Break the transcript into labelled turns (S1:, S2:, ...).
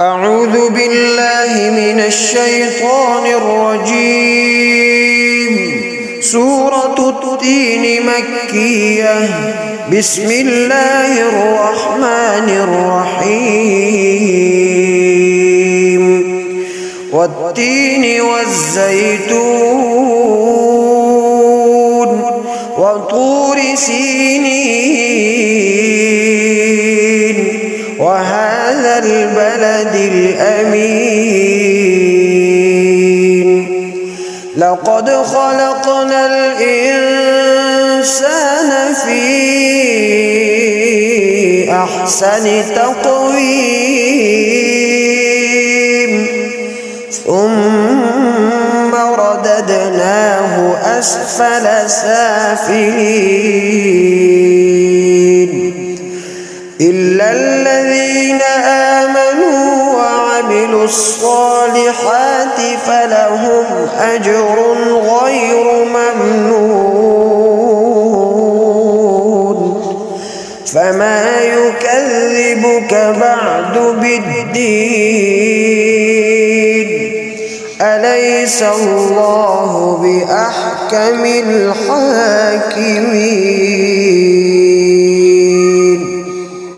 S1: أعوذ بالله من الشيطان الرجيم. سورة التين مكية. بسم الله الرحمن الرحيم. والتين والزيتون وطور سينين وهذا البلد الأمين. لقد خلقنا الإنسان في أحسن تقويم ثم رددناه أسفل سافلين إلا الذين آمنوا وعملوا الصالحات فلهم أجر غير ممنون. فما يكذبك بعد بالدين؟ أليس الله بأحكم الحاكمين؟